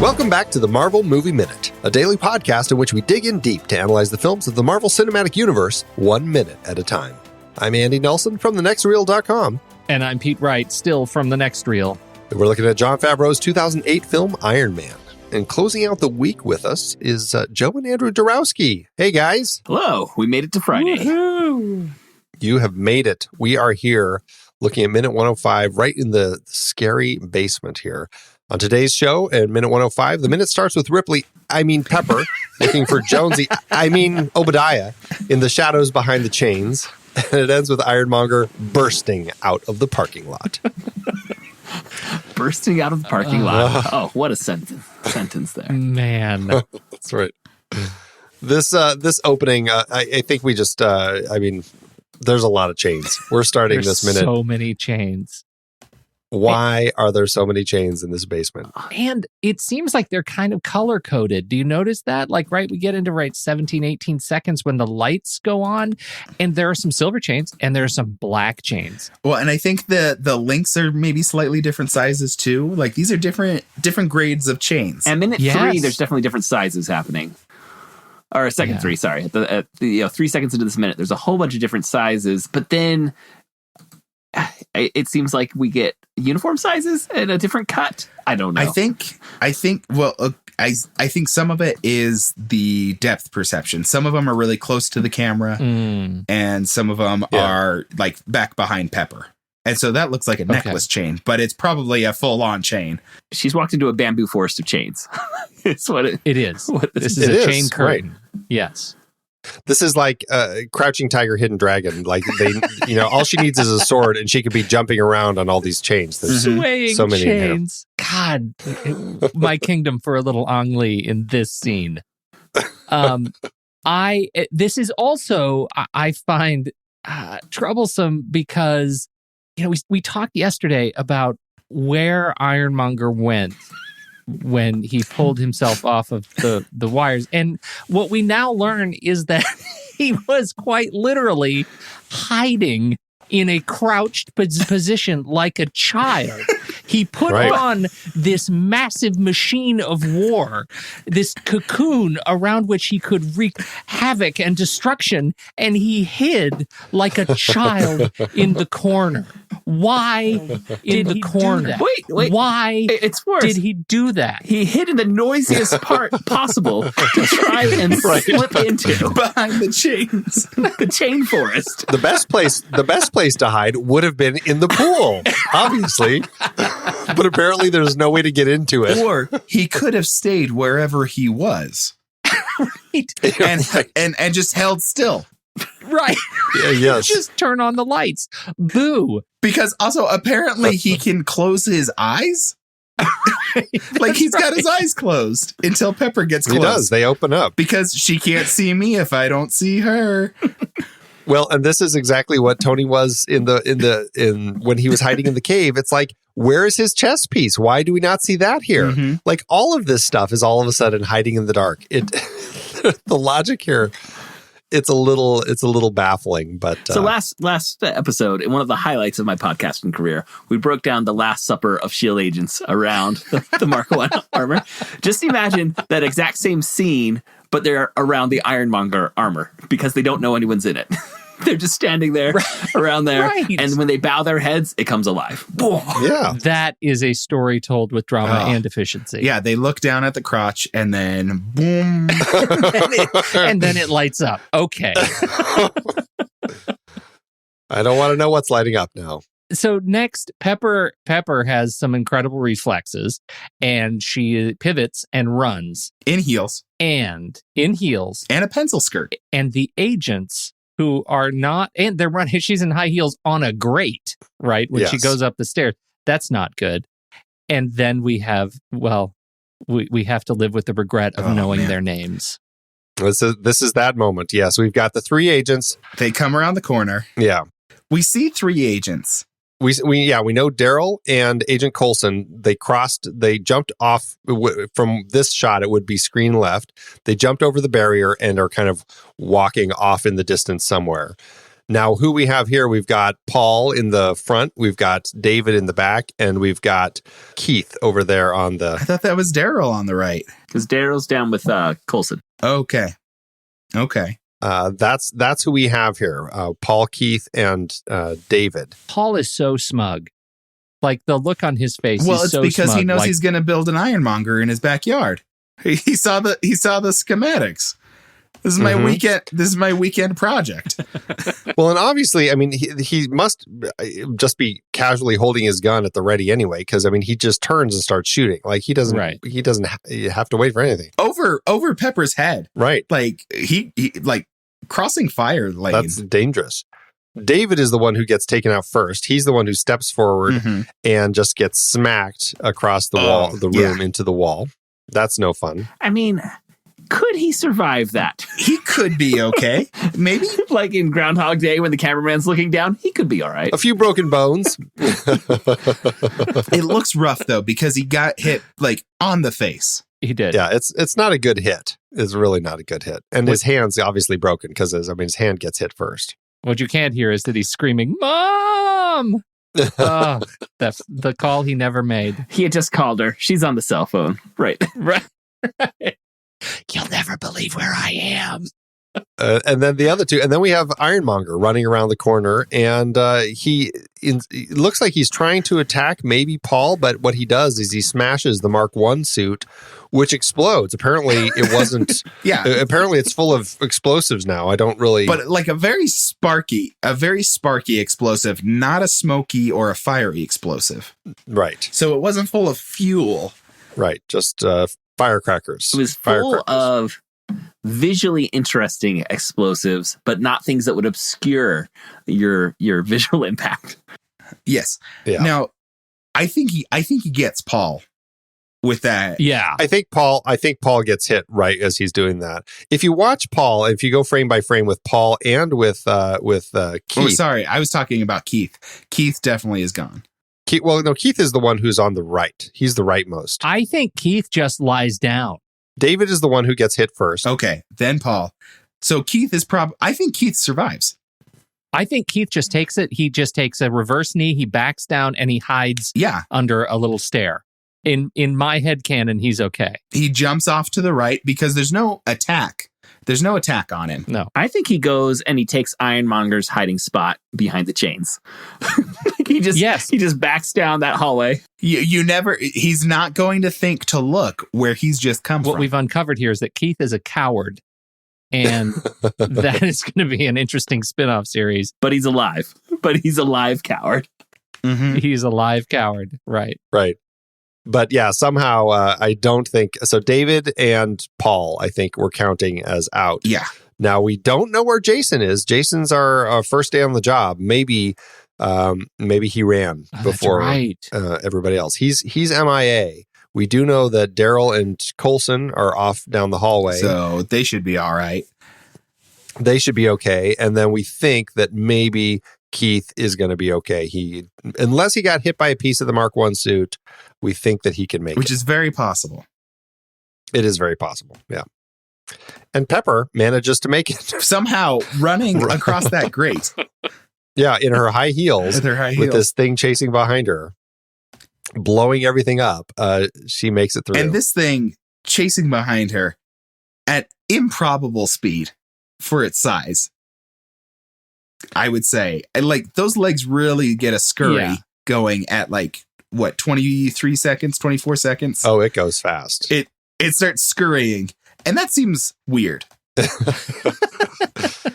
Welcome back to the Marvel Movie Minute, a daily podcast in which we dig in deep to analyze the films of the Marvel Cinematic Universe 1 minute at a time. I'm Andy Nelson from thenextreel.com. And I'm Pete Wright, still from The Next Reel. And we're looking at Jon Favreau's 2008 film Iron Man. And closing out the week with us is Joe and Andrew Darowski. Hey, guys. Hello. We made it to Friday. Woo-hoo. You have made it. We are here looking at Minute 105 right in the scary basement here. On today's show, at Minute 105, the minute starts with Pepper, looking for Jonesy, Obadiah, in the shadows behind the chains. And it ends with Ironmonger bursting out of the parking lot. Bursting out of the parking lot. Oh, what a sentence there. Man. That's right. This opening, I think we just, there's a lot of chains. We're starting There's this minute. So many chains. Why are there so many chains in this basement? And it seems like they're kind of color-coded. Do you notice that? We get into 17, 18 seconds when the lights go on, and there are some silver chains, and there are some black chains. Well, and I think the links are maybe slightly different sizes, too. These are different grades of chains. And minute 3, there's definitely different sizes happening. Or second 3, sorry. At the 3 seconds into this minute, there's a whole bunch of different sizes, but then it seems like we get uniform sizes and a different cut. I don't know. I think some of it is the depth perception. Some of them are really close to the camera, and some of them are back behind Pepper. And so that looks like a necklace chain, but it's probably a full-on chain. She's walked into a bamboo forest of chains. It's what it is. This is it a is, chain curtain. Right. Yes. This is like Crouching Tiger, Hidden Dragon. All she needs is a sword, and she could be jumping around on all these chains. There's Swaying so many chains. God, my kingdom for a little Ang Lee in this scene. This is also, I find troublesome because, we talked yesterday about where Ironmonger went when he pulled himself off of the wires. And what we now learn is that he was quite literally hiding in a crouched position like a child. He put on this massive machine of war, this cocoon around which he could wreak havoc and destruction, and he hid like a child in the corner. Why in the corner? Wait. Why it's worse. did he do that? He hid in the noisiest part possible to try and slip into Behind the chains. the chain forest. The best place to hide would have been in the pool, obviously. But apparently there's no way to get into it. Or he could have stayed wherever he was. And just held still. Right. Yeah, yes. Just turn on the lights. Boo. Because also apparently he can close his eyes. He's got his eyes closed until Pepper gets close. He does. They open up. Because she can't see me if I don't see her. Well, and this is exactly what Tony was in when he was hiding in the cave. It's like, where is his chess piece? Why do we not see that here? Mm-hmm. All of this stuff is all of a sudden hiding in the dark. The logic here, it's a little baffling. But so last episode, in one of the highlights of my podcasting career, we broke down the Last Supper of S.H.I.E.L.D. agents around the Mark I armor. Just imagine that exact same scene, but they're around the Ironmonger armor because they don't know anyone's in it. They're just standing there around there. Right. And when they bow their heads, it comes alive. Yeah. That is a story told with drama and efficiency. Yeah, they look down at the crotch and then boom. and then it lights up. Okay. I don't want to know what's lighting up now. So next, Pepper has some incredible reflexes, and she pivots and runs. In heels. And a pencil skirt. And the agents who are not, and they're running, she's in high heels on a grate, right? When she goes up the stairs. That's not good. And then we have, we have to live with the regret of knowing their names. This is that moment. Yes, we've got the 3 agents. They come around the corner. Yeah. We see 3 agents. We know Daryl and Agent Coulson. They jumped off from this shot. It would be screen left. They jumped over the barrier and are kind of walking off in the distance somewhere. Now, who we have here, we've got Paul in the front, we've got David in the back, and we've got Keith over there on I the... thought that was Daryl on the right. Because Daryl's down with Coulson. Okay. That's who we have here. Paul, Keith, and David. Paul is so smug. Like the look on his face. Well, he's it's so because smug, he knows like, he's going to build an ironmonger in his backyard. He saw the schematics. This is my weekend. This is my weekend project. Well, and obviously, I mean, he must just be casually holding his gun at the ready anyway, because I mean, he just turns and starts shooting. Like he doesn't have to wait for anything. Over Pepper's head. Right. Like he like crossing fire lane. That's dangerous. David is the one who gets taken out first. He's the one who steps forward and just gets smacked across the wall, the room into the wall. That's no fun. I mean, could he survive that? He could be okay. Maybe. Like in Groundhog Day when the cameraman's looking down, he could be all right. A few broken bones. It looks rough though because he got hit like on the face. he did. Yeah, it's not a good hit. It's really not a good hit. And his hand's obviously broken because his hand gets hit first. What you can't hear is that he's screaming, "Mom!" Oh, that's the call he never made. He had just called her. She's on the cell phone. Right. Right. You'll never believe where I am. And then the other two, and then we have Ironmonger running around the corner, and it looks like he's trying to attack maybe Paul, but what he does is he smashes the Mark I suit, which explodes. Apparently, it wasn't. Yeah. Apparently, it's full of explosives now. I don't really. But like a very sparky explosive, not a smoky or a fiery explosive. Right. So it wasn't full of fuel. Right. Just firecrackers. It was full of visually interesting explosives, but not things that would obscure your visual impact. Yes. Yeah. Now, I think he gets Paul with that. Yeah. I think Paul gets hit right as he's doing that. If you watch Paul, if you go frame by frame with Paul and with Keith. Oh, sorry. I was talking about Keith. Keith definitely is gone. Keith is the one who's on the right. He's the rightmost. I think Keith just lies down. David is the one who gets hit first. Okay, then Paul. So Keith is I think Keith survives. I think Keith just takes it. He just takes a reverse knee. He backs down and he hides under a little stair. In my headcanon, he's okay. He jumps off to the right because there's no attack. There's no attack on him. No. I think he goes and he takes Ironmonger's hiding spot behind the chains. He just backs down that hallway. He's not going to think to look where he's just come from. What we've uncovered here is that Keith is a coward. And that is going to be an interesting spin-off series. But he's alive. But he's a live coward. Mm-hmm. He's a live coward. Right. Right. But yeah, somehow I don't think so. David and Paul, I think we're counting as out. Yeah. Now we don't know where Jason is. Jason's our first day on the job. Maybe he ran before everybody else. He's MIA. We do know that Daryl and Coulson are off down the hallway, so they should be all right. They should be okay. And then we think that maybe Keith is going to be okay. Unless he got hit by a piece of the Mark I suit, we think that he can make it. Which is very possible. It is very possible, yeah. And Pepper manages to make it. Somehow running across that grate. Yeah, in her high heels. With this thing chasing behind her, blowing everything up. She makes it through. And this thing chasing behind her at improbable speed for its size. I would say. And like those legs really get a scurry going at like, 23 seconds, 24 seconds? Oh, it goes fast. It starts scurrying. And that seems weird.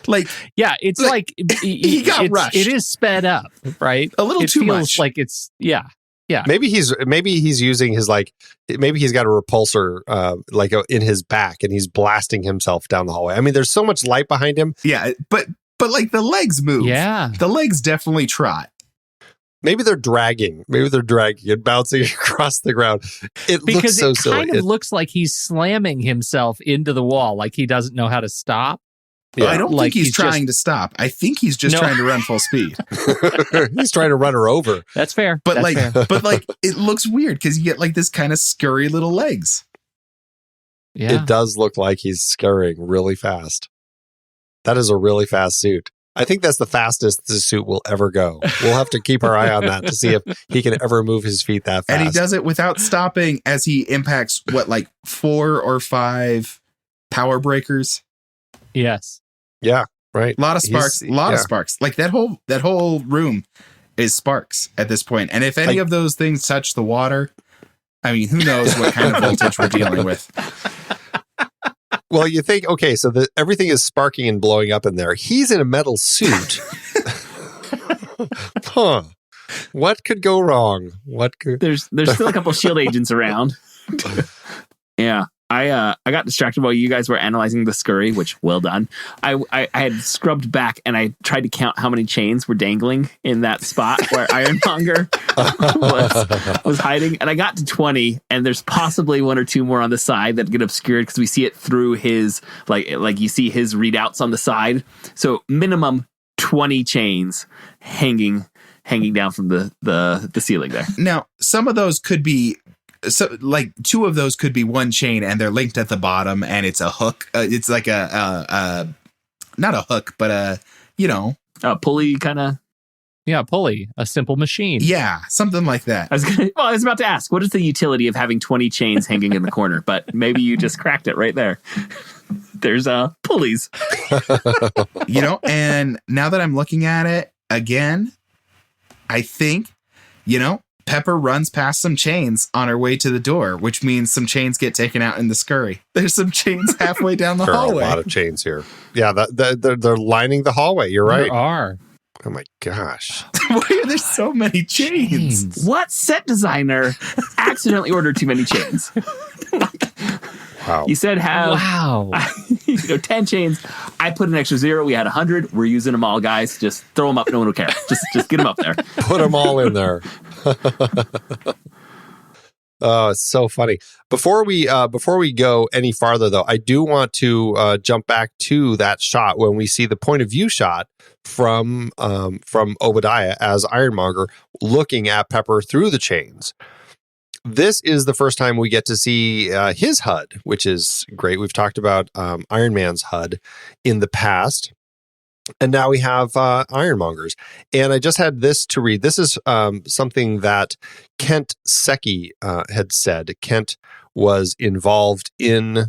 Like, yeah, it's like he got rushed. It is sped up, right? A little too much. Like it's yeah. Maybe he's using his maybe he's got a repulsor in his back and he's blasting himself down the hallway. I mean, there's so much light behind him. Yeah, but like the legs move. Yeah, the legs definitely trot. Maybe they're dragging. And bouncing across the ground. Looks so silly. Kind of looks like he's slamming himself into the wall, like he doesn't know how to stop. Yeah. I don't think he's trying to stop. I think he's just trying to run full speed. He's trying to run her over. That's fair. But it looks weird because you get like this kind of scurry little legs. Yeah, it does look like he's scurrying really fast. That is a really fast suit. I think that's the fastest the suit will ever go. We'll have to keep our eye on that to see if he can ever move his feet that fast. And he does it without stopping as he impacts, 4 or 5 power breakers? Yes. Yeah, right. A lot of sparks. Of sparks. Like that whole room is sparks at this point. And if any of those things touch the water, I mean, who knows what kind of voltage we're dealing with. Well, you think, okay, so everything is sparking and blowing up in there. He's in a metal suit. Huh. What could go wrong? There's still a couple shield agents around. Yeah. I got distracted while you guys were analyzing the scurry, which, well done. I had scrubbed back and I tried to count how many chains were dangling in that spot where Ironmonger was hiding. And I got to 20, and there's possibly 1 or 2 more on the side that get obscured because we see it through his, like you see his readouts on the side. So minimum 20 chains hanging down from the ceiling there. Now, some of those could be... So, 2 of those could be one chain, and they're linked at the bottom, and it's a hook. It's like not a hook, but a pulley kind of. Yeah, pulley, a simple machine. Yeah, something like that. I was about to ask, what is the utility of having 20 chains hanging in the corner? But maybe you just cracked it right there. There's pulleys. And now that I'm looking at it again, I think, Pepper runs past some chains on her way to the door, which means some chains get taken out in the scurry. There's some chains halfway down the hallway. There are a lot of chains here. Yeah, they're lining the hallway. You're right. There are. Oh my gosh. Why are there so many chains? What set designer accidentally ordered too many chains? Wow. You said have 10 chains. I put an extra 0. We had 100. We're using them all, guys. Just throw them up. No one will care. Just get them up there. Put them all in there. Oh, it's so funny. Before we go any farther, though, I do want to jump back to that shot when we see the point of view shot from Obadiah as Ironmonger looking at Pepper through the chains. This is the first time we get to see his HUD, which is great. We've talked about Iron Man's HUD in the past, and now we have Ironmonger's. And I just had this to read. This is something that Kent Secchi had said. Kent was involved in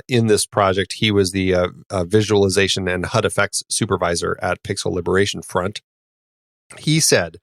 this project. He was the visualization and HUD effects supervisor at Pixel Liberation Front. He said,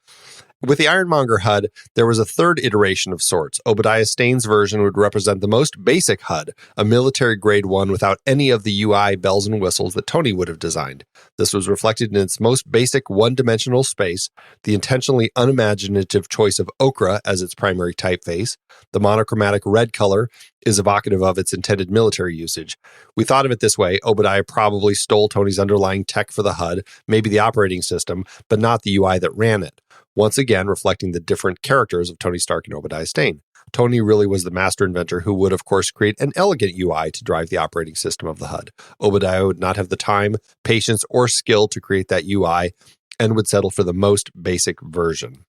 with the Ironmonger HUD, there was a third iteration of sorts. Obadiah Stane's version would represent the most basic HUD, a military-grade one without any of the UI bells and whistles that Tony would have designed. This was reflected in its most basic one-dimensional space, the intentionally unimaginative choice of ochre as its primary typeface. The monochromatic red color is evocative of its intended military usage. We thought of it this way: Obadiah probably stole Tony's underlying tech for the HUD, maybe the operating system, but not the UI that ran it. Once again, reflecting the different characters of Tony Stark and Obadiah Stane. Tony really was the master inventor who would, of course, create an elegant UI to drive the operating system of the HUD. Obadiah would not have the time, patience, or skill to create that UI and would settle for the most basic version.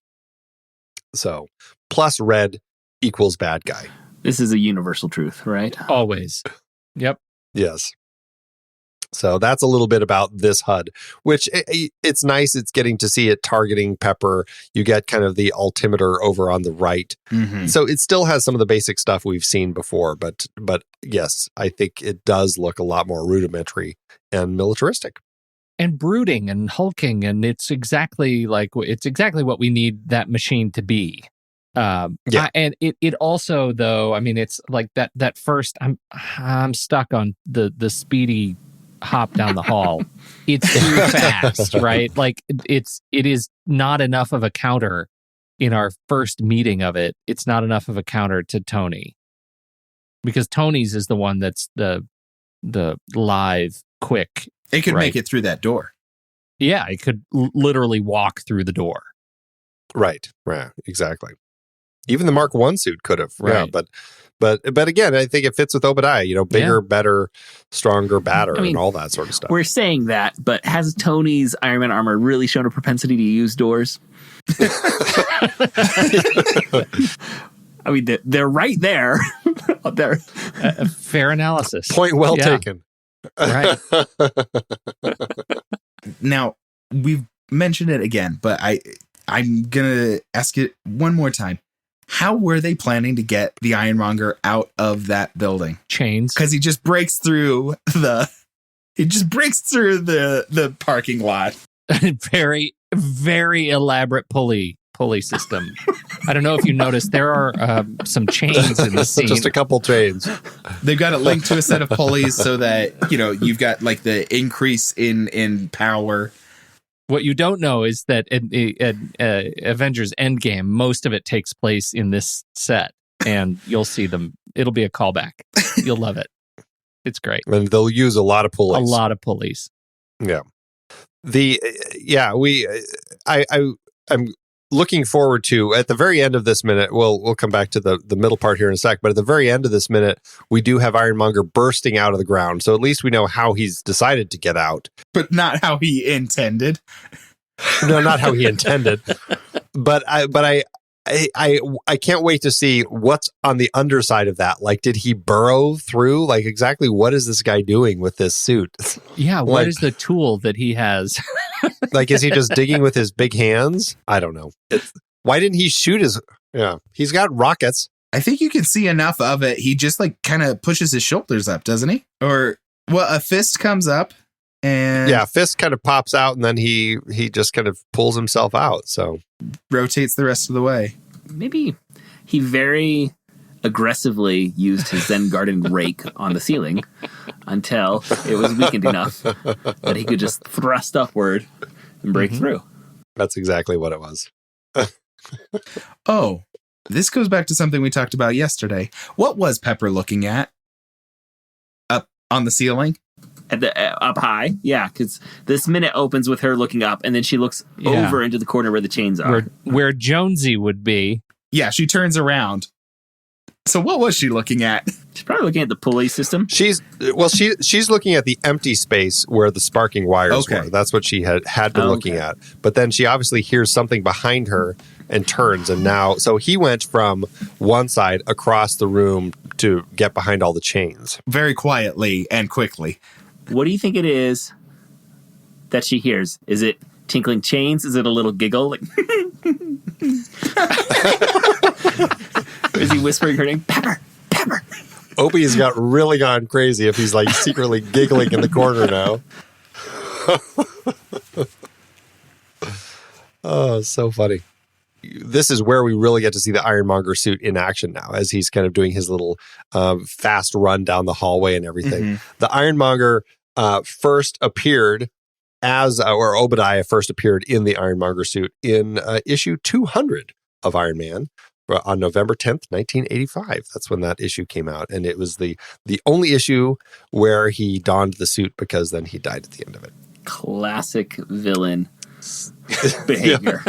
So, plus red equals bad guy. This is a universal truth, right? Always. Yep. Yes. So that's a little bit about this HUD, which it's nice. It's getting to see it targeting Pepper. You get kind of the altimeter over on the right. Mm-hmm. So it still has some of the basic stuff we've seen before. But yes, I think it does look a lot more rudimentary and militaristic. And brooding and hulking. And it's exactly what we need that machine to be. And it also, though, I mean, it's like that first, I'm stuck on the speedy hop down the hall. It's too fast, right? Like it is not enough of a counter in our first meeting of it. It's not enough of a counter to Tony, because Tony's is the one that's the live, quick. It could make it through that door. Yeah, it could literally walk through the door. Right. Yeah, exactly. Even the Mark I suit could have. Right. Yeah, but again, I think it fits with Obadiah, bigger, better, stronger, badder, and all that sort of stuff. We're saying that, but has Tony's Iron Man armor really shown a propensity to use doors? I mean, they're right there. They're fair analysis. Point well taken. Right. Now, we've mentioned it again, but I'm going to ask it one more time. How were they planning to get the Ironmonger out of that building? Chains. Because he just breaks through the parking lot. Very, very elaborate pulley system. I don't know if you noticed, there are some chains in the scene. Just a couple chains. They've got it linked to a set of pulleys so that, you've got like the increase in power. What you don't know is that in Avengers Endgame, most of it takes place in this set, and you'll see them. It'll be a callback. You'll love it. It's great. And they'll use a lot of pulleys. A lot of pulleys. Yeah. I'm looking forward to, at the very end of this minute, we'll come back to the middle part here in a sec, but at the very end of this minute, we do have Ironmonger bursting out of the ground. So at least we know how he's decided to get out. But not how he intended. No, not how he intended. But I can't wait to see what's on the underside of that. Like, did he burrow through? Like, exactly what is this guy doing with this suit? Yeah, what is the tool that he has? Like, is he just digging with his big hands? I don't know. Why didn't he shoot his... Yeah, he's got rockets. I think you can see enough of it. He just like kind of pushes his shoulders up, doesn't he? Or, well, a fist comes up and... Yeah, fist kind of pops out and then he just kind of pulls himself out, so... Rotates the rest of the way. Maybe he very aggressively used his Zen garden rake on the ceiling until it was weakened enough that he could just thrust upward and break through. That's exactly what it was. Oh, this goes back to something we talked about yesterday. What was Pepper looking at? Up on the ceiling? At the up high, yeah, because this minute opens with her looking up, and then she looks over into the corner where the chains are, where Jonesy would be. Yeah, she turns around. So what was she looking at? She's probably looking at the pulley system. She's looking at the empty space where the sparking wires were. That's what she had been looking at. But then she obviously hears something behind her and turns, and now so he went from one side across the room to get behind all the chains very quietly and quickly. What do you think it is that she hears? Is it tinkling chains? Is it a little giggle? Like is he whispering her name? Pepper, Pepper. Opie's got really gone crazy if he's like secretly giggling in the corner now. Oh, so funny. This is where we really get to see the Ironmonger suit in action now, as he's kind of doing his little fast run down the hallway and everything. The Ironmonger first appeared or Obadiah first appeared in the Ironmonger suit in issue 200 of Iron Man on November 10th, 1985. That's when that issue came out. And it was the only issue where he donned the suit, because then he died at the end of it. Classic villain behavior.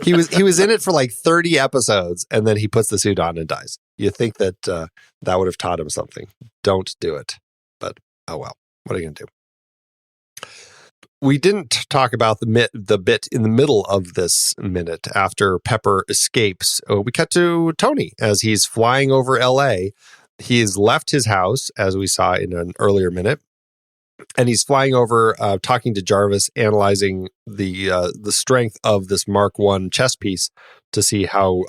He was in it for like 30 episodes, and then he puts the suit on and dies. You think that that would have taught him something. Don't do it. But oh well, what are you going to do? We didn't talk about the bit in the middle of this minute after Pepper escapes. We cut to Tony as he's flying over L.A. He has left his house, as we saw in an earlier minute, and he's flying over, talking to Jarvis, analyzing the strength of this Mark I chess piece to see how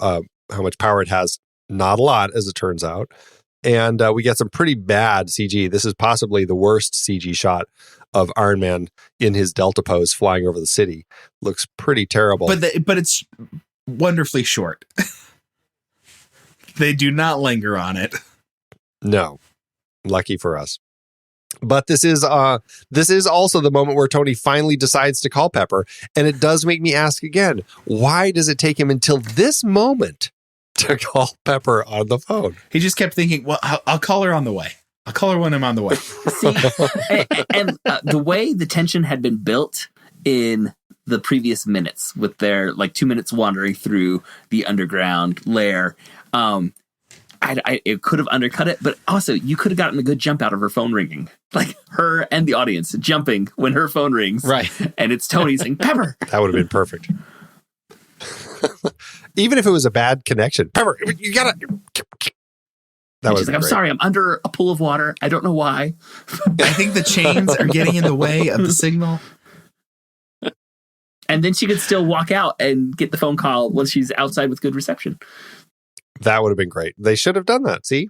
much power it has. Not a lot, as it turns out. And we get some pretty bad CG. This is possibly the worst CG shot of Iron Man in his Delta pose flying over the city. Looks pretty terrible. But it's wonderfully short. They do not linger on it. No. Lucky for us. But this is also the moment where Tony finally decides to call Pepper. And it does make me ask again, why does it take him until this moment to call Pepper on the phone? He just kept thinking, well, I'll call her on the way. I'll call her when I'm on the way. See, and the way the tension had been built in the previous minutes with their 2 minutes wandering through the underground lair, it could have undercut it, but also you could have gotten a good jump out of her phone ringing. Like her and the audience jumping when her phone rings. Right. And it's Tony saying, Pepper. That would have been perfect. Even if it was a bad connection. Pepper, you gotta... She's like, I'm sorry, I'm under a pool of water. I don't know why. I think the chains are getting in the way of the signal. And then she could still walk out and get the phone call once she's outside with good reception. That would have been great. They should have done that. See?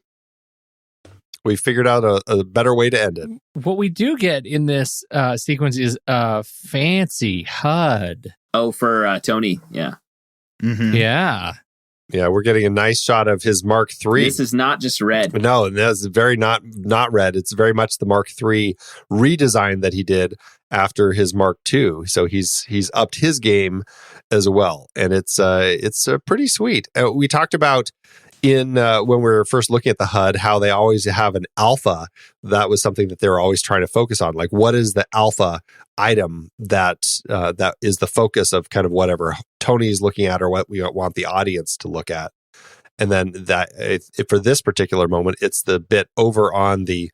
We figured out a better way to end it. What we do get in this sequence is a fancy HUD. Oh, for Tony. Yeah. Mm-hmm. Yeah. Yeah, we're getting a nice shot of his Mark III. This is not just red. No, that's very not red. It's very much the Mark III redesign that he did after his Mark II. So he's upped his game as well, and it's pretty sweet. We talked about in when we were first looking at the HUD how they always have an alpha. That was something that they were always trying to focus on. Like, what is the alpha item that is the focus of kind of whatever Tony's looking at or what we want the audience to look at. And then that for this particular moment, it's the bit over on the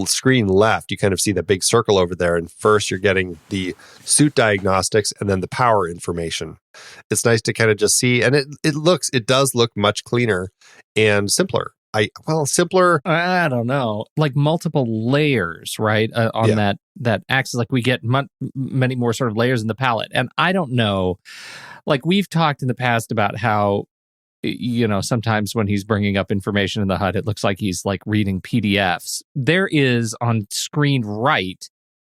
screen left. You kind of see the big circle over there. And first you're getting the suit diagnostics and then the power information. It's nice to kind of just see. And it does look much cleaner and simpler. Simpler. I don't know. Like multiple layers, right? On that axis. Like we get many more sort of layers in the palette. And I don't know. Like we've talked in the past about how, sometimes when he's bringing up information in the HUD, it looks like he's like reading PDFs. There is on screen right,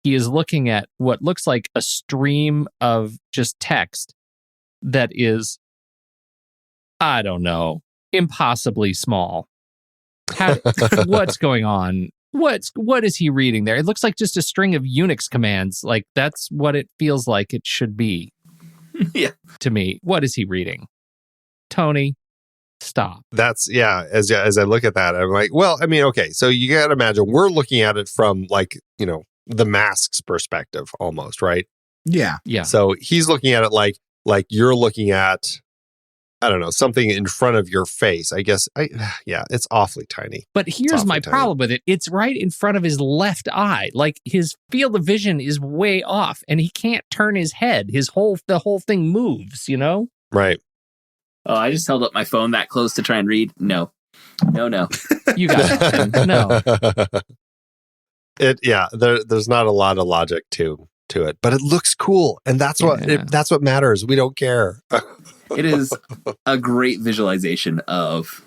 he is looking at what looks like a stream of just text that is, I don't know, impossibly small. What's going on? What is he reading there? It looks like just a string of Unix commands. Like that's what it feels like it should be. Yeah. To me, what is he reading? Tony, stop. That's as I look at that, I'm like, well, I mean, okay, so you got to imagine we're looking at it from like, the mask's perspective almost, right? Yeah. So he's looking at it like you're looking at, I don't know, something in front of your face. I guess it's awfully tiny. But here's my problem with it. It's right in front of his left eye. Like his field of vision is way off and he can't turn his head. The whole thing moves, Right. Oh, I just held up my phone that close to try and read. No. You got it. No. There's not a lot of logic to it, but it looks cool, and that's what matters. We don't care. It is a great visualization of,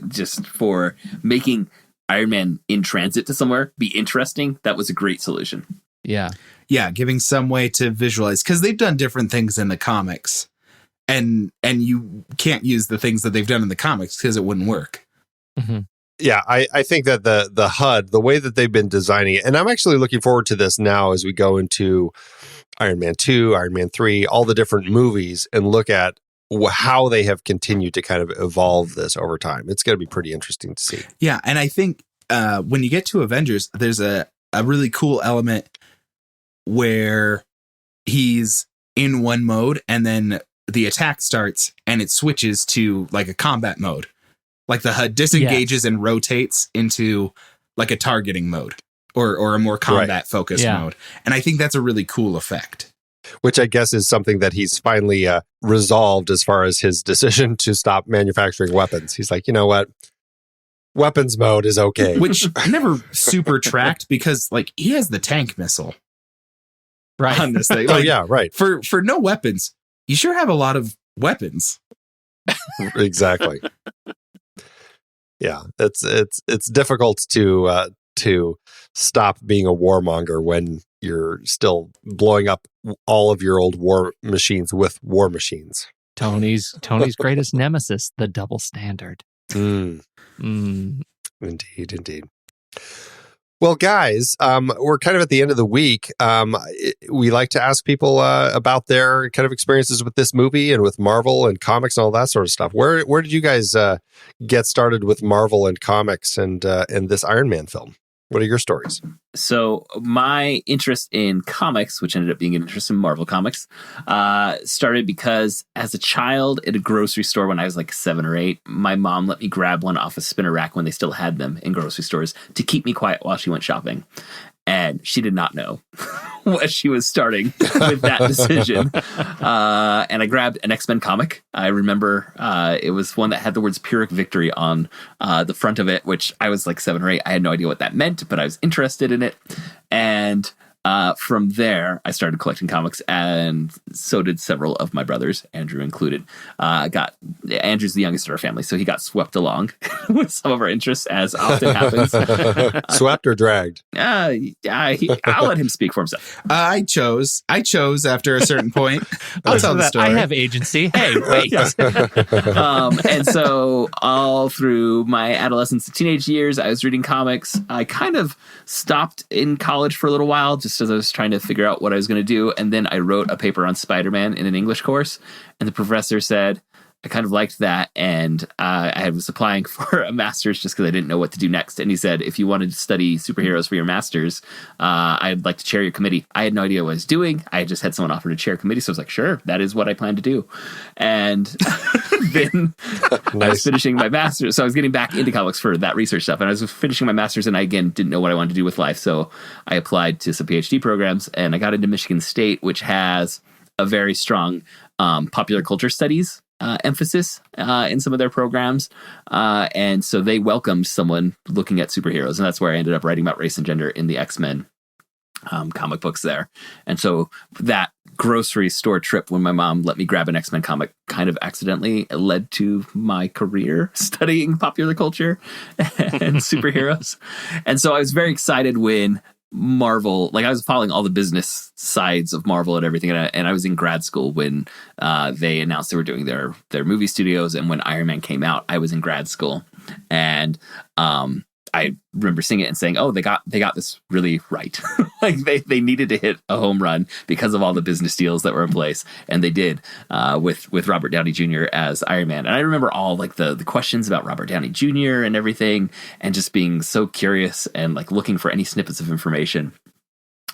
just for making Iron Man in transit to somewhere be interesting. That was a great solution. Yeah. Yeah, giving some way to visualize, because they've done different things in the comics. And you can't use the things that they've done in the comics because it wouldn't work. Mm-hmm. Yeah, I think that the HUD, the way that they've been designing it, and I'm actually looking forward to this now as we go into Iron Man 2, Iron Man 3, all the different movies, and look at how they have continued to kind of evolve this over time. It's going to be pretty interesting to see. Yeah, and I think when you get to Avengers, there's a really cool element where he's in one mode and then the attack starts and it switches to like a combat mode. Like the HUD disengages and rotates into like a targeting mode or a more combat focused mode. And I think that's a really cool effect. Which I guess is something that he's finally resolved as far as his decision to stop manufacturing weapons. He's like, you know what? Weapons mode is okay. Which I never super tracked because like he has the tank missile. Right. On this thing. Like, right. For no weapons, you sure have a lot of weapons. Exactly. Yeah, it's difficult to stop being a warmonger when you're still blowing up all of your old war machines with war machines. Tony's greatest nemesis, the double standard. Indeed. Well, guys, we're kind of at the end of the week. We like to ask people about their kind of experiences with this movie and with Marvel and comics and all that sort of stuff. Where did you guys get started with Marvel and comics and this Iron Man film? What are your stories? So my interest in comics, which ended up being an interest in Marvel comics, started because as a child at a grocery store when I was like 7 or 8, my mom let me grab one off a spinner rack when they still had them in grocery stores to keep me quiet while she went shopping. And she did not know what she was starting with that decision. And I grabbed an X-Men comic. I remember it was one that had the words Pyrrhic Victory on the front of it, which I was like 7 or 8. I had no idea what that meant, but I was interested in it. And From there, I started collecting comics, and so did several of my brothers, Andrew included. Andrew's the youngest of our family, so he got swept along with some of our interests, as often happens. Swept or dragged? I'll let him speak for himself. I chose after a certain point. I'll tell the story. I have agency. Hey, wait. And so all through my adolescence and teenage years, I was reading comics. I kind of stopped in college for a little while, just as I was trying to figure out what I was going to do. And then I wrote a paper on Spider-Man in an English course. And the professor said, I kind of liked that. And I was applying for a master's just because I didn't know what to do next. And he said, if you wanted to study superheroes for your master's, I'd like to chair your committee. I had no idea what I was doing. I just had someone offer to chair a committee. So I was like, sure, that is what I plan to do. And then I was finishing my master's. So I was getting back into comics for that research stuff. And I was finishing my master's, and I, again, didn't know what I wanted to do with life. So I applied to some PhD programs, and I got into Michigan State, which has a very strong popular culture studies emphasis in some of their programs. And so they welcomed someone looking at superheroes. And that's where I ended up writing about race and gender in the X-Men comic books there. And so that grocery store trip when my mom let me grab an X-Men comic kind of accidentally led to my career studying popular culture and superheroes. And so I was very excited when Marvel, like I was following all the business sides of Marvel and everything, and I was in grad school when they announced they were doing their movie studios, and when Iron Man came out, I was in grad school, and I remember seeing it and saying, "Oh, they got this really right." Like they needed to hit a home run because of all the business deals that were in place, and they did with Robert Downey Jr. as Iron Man. And I remember all like the questions about Robert Downey Jr. and everything, and just being so curious and like looking for any snippets of information.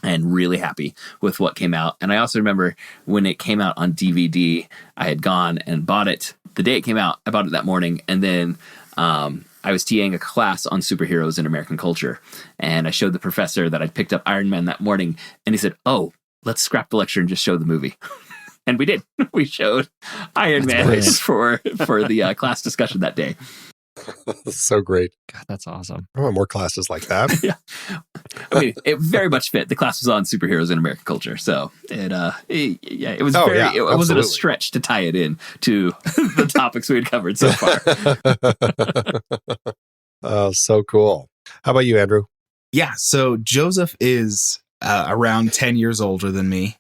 And really happy with what came out. And I also remember when it came out on DVD, I had gone and bought it the day it came out. I bought it that morning, and then I was TAing a class on superheroes in American culture, and I showed the professor that I'd picked up Iron Man that morning, and he said, "Oh, let's scrap the lecture and just show the movie." And we did. We showed Iron Man for the class discussion that day. That's so great. God, that's awesome. I want more classes like that. Yeah. I mean, it very much fit. The class was on superheroes in American culture. So it was it wasn't a stretch to tie it in to the topics we had covered so far. Oh, so cool. How about you, Andrew? Yeah. So Joseph is around 10 years older than me.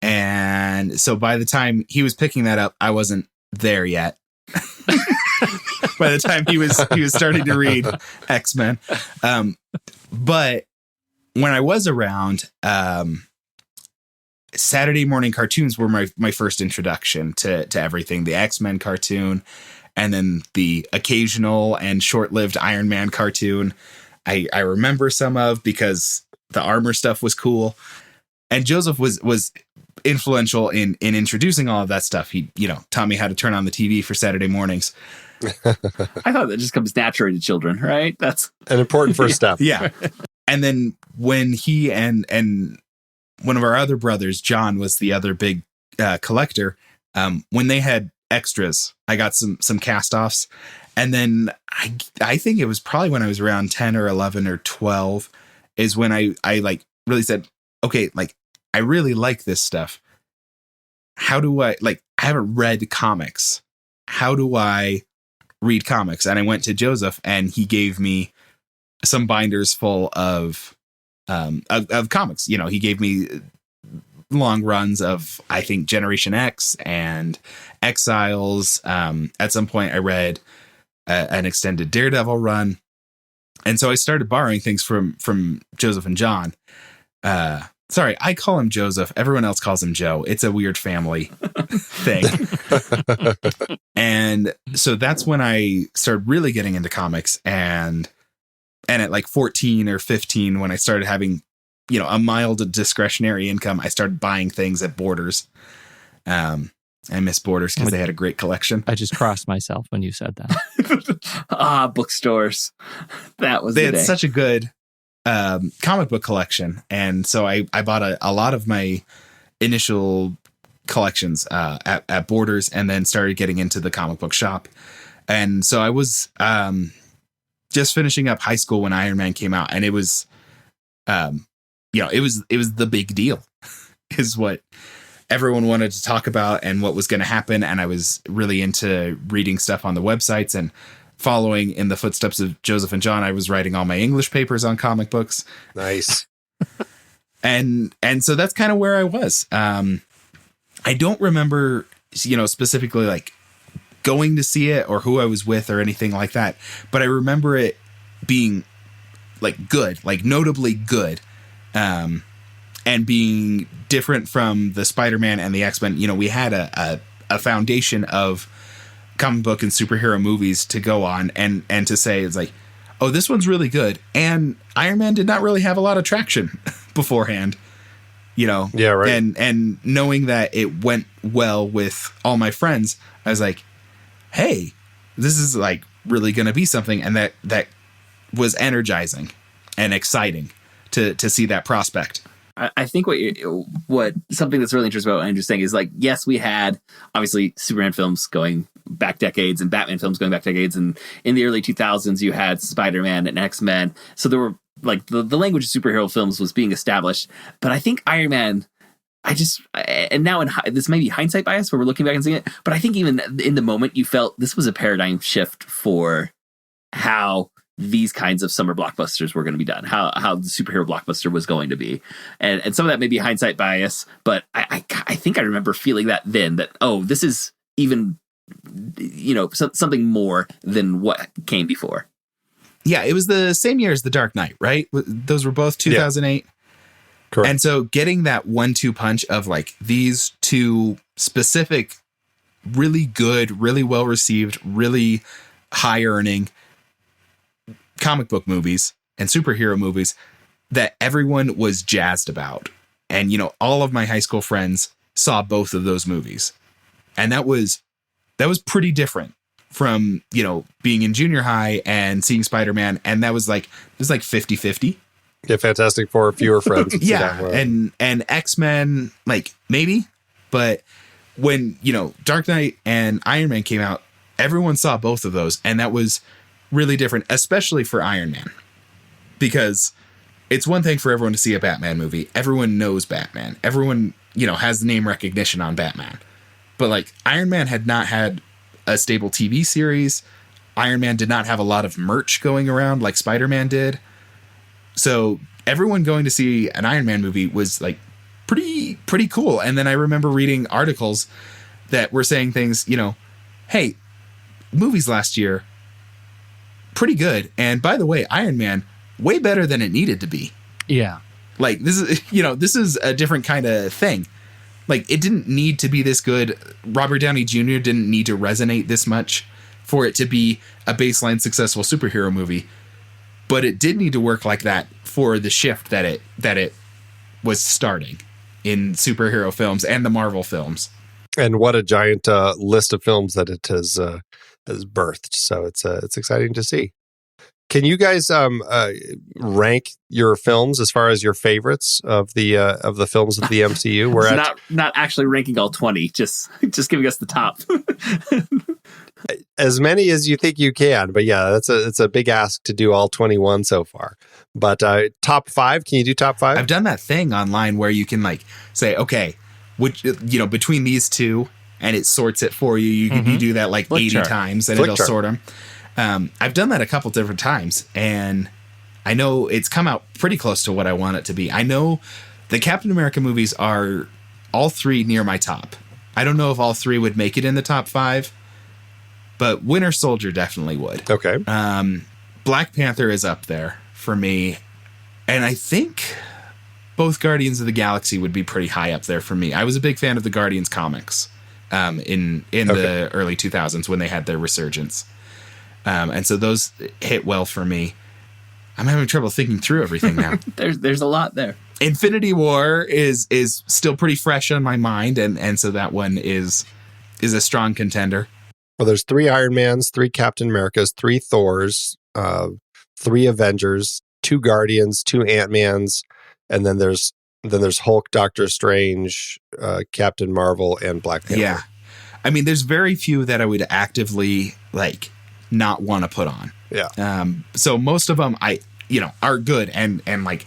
And so by the time he was picking that up, I wasn't there yet. By the time he was starting to read X-Men. But when I was around, Saturday morning cartoons were my first introduction to everything. The X-Men cartoon, and then the occasional and short-lived Iron Man cartoon. I remember some of because the armor stuff was cool. And Joseph was influential in introducing all of that stuff. He, taught me how to turn on the TV for Saturday mornings. I thought that just comes naturally to children, right? That's an important first step. Yeah. And then when he and one of our other brothers, John, was the other big collector, when they had extras, I got some cast-offs. And then I think it was probably when I was around 10 or 11 or 12 is when I like really said, okay, like I really like this stuff. How do I haven't read comics. How do I read comics? And I went to Joseph, and he gave me some binders full of comics. He gave me long runs of, I think, Generation X and Exiles. At some point I read an extended Daredevil run. And so I started borrowing things from Joseph and John. Sorry, I call him Joseph. Everyone else calls him Joe. It's a weird family thing. And so that's when I started really getting into comics. And at like 14 or 15, when I started having, a mild discretionary income, I started buying things at Borders. I miss Borders because they had a great collection. I just crossed myself when you said that. Bookstores. That was they the had day. such a good comic book collection, and so I bought a lot of my initial collections at Borders, and then started getting into the comic book shop. And so I was just finishing up high school when Iron Man came out, and it was it was the big deal is what everyone wanted to talk about and what was going to happen. And I was really into reading stuff on the websites and following in the footsteps of Joseph and John. I was writing all my English papers on comic books. Nice. And so that's kind of where I was. I don't remember, specifically like going to see it or who I was with or anything like that. But I remember it being like good, like notably good. And being different from the Spider-Man and the X-Men. We had a foundation of comic book and superhero movies to go on and to say, it's like, oh, this one's really good. And Iron Man did not really have a lot of traction beforehand, Yeah, right. And knowing that it went well with all my friends, I was like, hey, this is like really going to be something. And that was energizing and exciting to see that prospect. I think what something that's really interesting about what Andrew's saying is like, yes, we had obviously Superman films going back decades and Batman films going back decades. And in the early 2000s, you had Spider-Man and X-Men. So there were like the language of superhero films was being established. But I think Iron Man, and now this may be hindsight bias where we're looking back and seeing it, but I think even in the moment you felt this was a paradigm shift for how these kinds of summer blockbusters were going to be done, how the superhero blockbuster was going to be. And some of that may be hindsight bias, but I think I remember feeling that then that, oh, this is even, something more than what came before. Yeah, it was the same year as The Dark Knight, right? Those were both 2008. Yeah. Correct. And so getting that 1-2 punch of like these two specific, really good, really well received, really high earning comic book movies and superhero movies that everyone was jazzed about. And, all of my high school friends saw both of those movies. And that was pretty different from, being in junior high and seeing Spider-Man. And that was like, it was like 50-50. Yeah, Fantastic Four, fewer friends. Yeah. And X-Men, like maybe, but when, Dark Knight and Iron Man came out, everyone saw both of those. And that was really different, especially for Iron Man, because it's one thing for everyone to see a Batman movie. Everyone knows Batman. Everyone, has the name recognition on Batman. But like Iron Man had not had a stable TV series. Iron Man did not have a lot of merch going around like Spider-Man did. So everyone going to see an Iron Man movie was like pretty cool. And then I remember reading articles that were saying things, hey, movies last year, pretty good. And by the way, Iron Man, way better than it needed to be. Yeah. Like this is a different kind of thing. Like it didn't need to be this good. Robert Downey Jr. didn't need to resonate this much for it to be a baseline successful superhero movie. But it did need to work like that for the shift that it was starting in superhero films and the Marvel films. And what a giant list of films that it has birthed. So it's exciting to see. Can you guys rank your films as far as your favorites of the films of the MCU? We're not actually ranking all 20, just giving us the top. As many as you think you can, but yeah, it's a big ask to do all 21 so far. But top 5, can you do top 5? I've done that thing online where you can like say, okay, which between these two, and it sorts it for you. You do that like 80 times, and it'll sort them. I've done that a couple different times, and I know it's come out pretty close to what I want it to be. I know the Captain America movies are all 3 near my top. I don't know if all 3 would make it in the top 5, but Winter Soldier definitely would. Okay. Black Panther is up there for me, and I think both Guardians of the Galaxy would be pretty high up there for me. I was a big fan of the Guardians comics in the early 2000s when they had their resurgence. And so those hit well for me. I'm having trouble thinking through everything now. There's a lot there. Infinity War is still pretty fresh on my mind, and so that one is a strong contender. Well, there's 3 Iron Mans, 3 Captain Americas, 3 Thors, 3 Avengers, 2 Guardians, 2 Ant-Mans, and then there's Hulk, Doctor Strange, Captain Marvel, and Black Panther. Yeah. I mean, there's very few that I would actively like not want to put on. Yeah. So most of them are good and like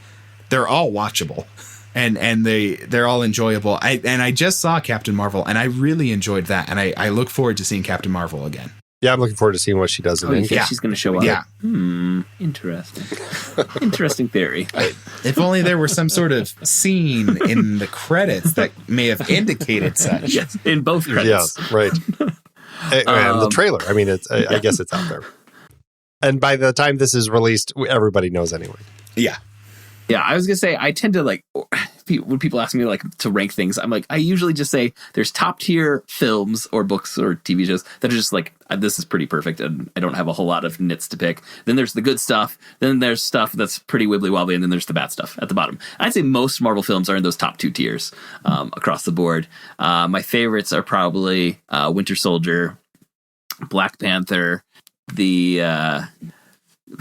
they're all watchable. And they're all enjoyable. I just saw Captain Marvel, and I really enjoyed that. And I look forward to seeing Captain Marvel again. Yeah, I'm looking forward to seeing what she does in you Endgame. think she's going to show up? Yeah. Interesting. Interesting theory. If only there were some sort of scene in the credits that may have indicated such. Yes, in both credits. Yes, right. And the trailer. I mean, I guess it's out there. And by the time this is released, everybody knows anyway. Yeah. Yeah, I was going to say, I tend to when people ask me to rank things, I'm like, I usually just say there's top tier films or books or TV shows that are just this is pretty perfect and I don't have a whole lot of nits to pick. Then there's the good stuff. Then there's stuff that's pretty wibbly wobbly. And then there's the bad stuff at the bottom. I'd say most Marvel films are in those top 2 tiers across the board. My favorites are probably Winter Soldier, Black Panther,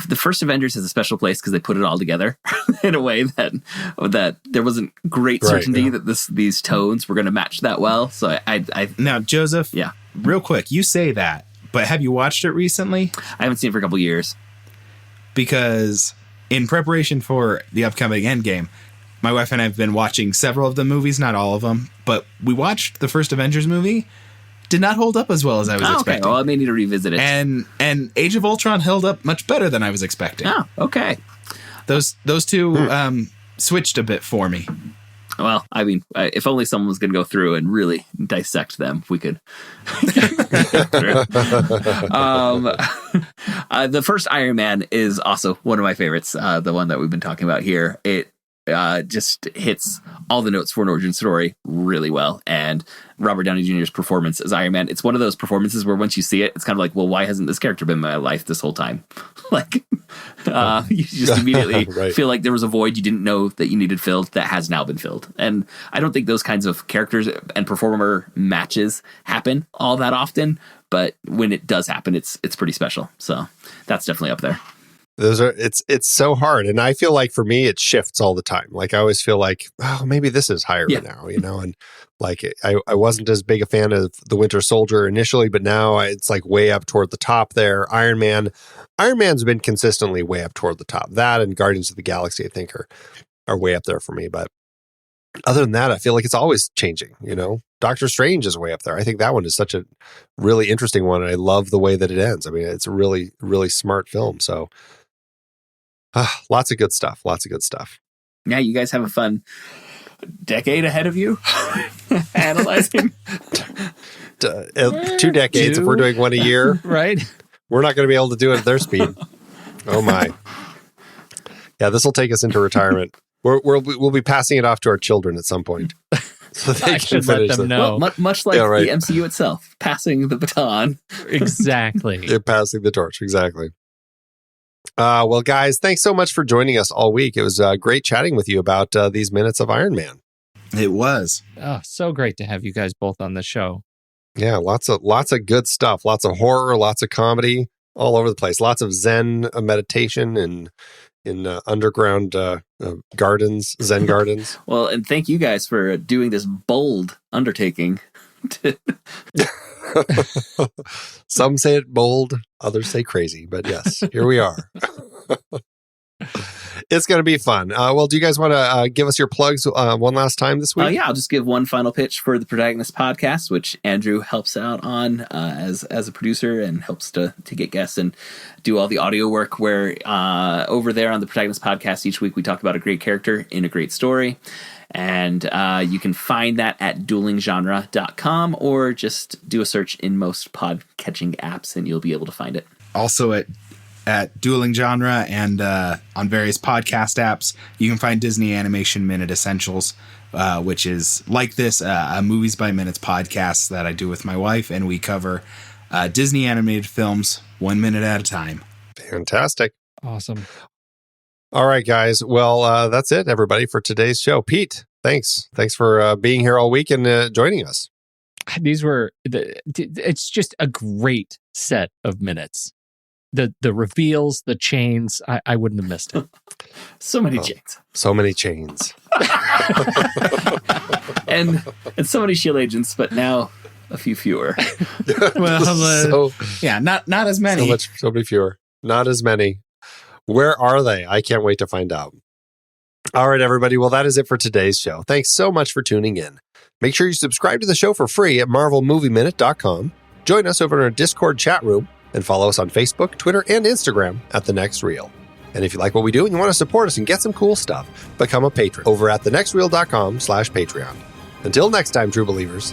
the first Avengers has a special place because they put it all together in a way that there wasn't great certainty that these tones were going to match that well. So I now, Joseph, yeah, real quick, you say that, but have you watched it recently? I haven't seen it for a couple years. Because in preparation for the upcoming Endgame, my wife and I have been watching several of the movies, not all of them, but we watched the first Avengers movie. Did not hold up as well as I was expecting. Well, I may need to revisit it. And Age of Ultron held up much better than I was expecting. Oh, okay. Those two switched a bit for me. Well, I mean, if only someone was going to go through and really dissect them, we could. The first Iron Man is also one of my favorites. The one that we've been talking about here. It just hits all the notes for an origin story really well. And Robert Downey Jr.'s performance as Iron Man, it's one of those performances where once you see it, it's kind of like, well, why hasn't this character been in my life this whole time? You just immediately feel like there was a void you didn't know that you needed filled that has now been filled. And I don't think those kinds of characters and performer matches happen all that often, but when it does happen, it's pretty special. So that's definitely up there. It's so hard, and I feel like for me it shifts all the time. I always feel like, oh, maybe this is higher now, and I wasn't as big a fan of the Winter Soldier initially, but now it's way up toward the top there. Iron Man's been consistently way up toward the top. That and Guardians of the Galaxy I think are way up there for me, but other than that I feel like it's always changing. Doctor Strange is way up there. I think that one is such a really interesting one, and I love the way that it ends. I mean, it's a really, really smart film. So lots of good stuff. Yeah, you guys have a fun decade ahead of you analyzing. 2 decades if we're doing one a year. Right. We're not going to be able to do it at their speed. Oh my. Yeah, this will take us into retirement. We'll be passing it off to our children at some point. So they can let them know. Well, much like the MCU itself, passing the baton. Exactly. They're passing the torch. Exactly. Well, guys, thanks so much for joining us all week. It was great chatting with you about these minutes of Iron Man. It was. Oh, so great to have you guys both on the show. Yeah, lots of good stuff. Lots of horror, lots of comedy, all over the place. Lots of Zen meditation and in underground gardens, Zen gardens. Well, and thank you guys for doing this bold undertaking. Some say it bold, others say crazy, but yes, here we are. It's going to be fun. Well, do you guys want to give us your plugs one last time this week? Yeah, I'll just give one final pitch for the Protagonist podcast, which Andrew helps out on as a producer and helps to get guests and do all the audio work, where over there on the Protagonist podcast, each week we talk about a great character in a great story. And you can find that at duelinggenre.com, or just do a search in most pod-catching apps and you'll be able to find it. Also at Dueling Genre and on various podcast apps, you can find Disney Animation Minute Essentials, which is like this, a Movies by Minutes podcast that I do with my wife, and we cover Disney animated films 1 minute at a time. Fantastic. Awesome. All right, guys. Well, that's it, everybody, for today's show. Pete, thanks. Thanks for being here all week and joining us. It's just a great set of minutes. The reveals, the chains, I wouldn't have missed it. So many chains. So many chains. and so many shield agents, but now a few fewer. Well, not as many. So many fewer. Not as many. Where are they? I can't wait to find out. All right, everybody. Well, that is it for today's show. Thanks so much for tuning in. Make sure you subscribe to the show for free at marvelmovieminute.com. Join us over in our Discord chat room and follow us on Facebook, Twitter, and Instagram at The Next Reel. And if you like what we do and you want to support us and get some cool stuff, become a patron over at thenextreel.com/Patreon. Until next time, true believers.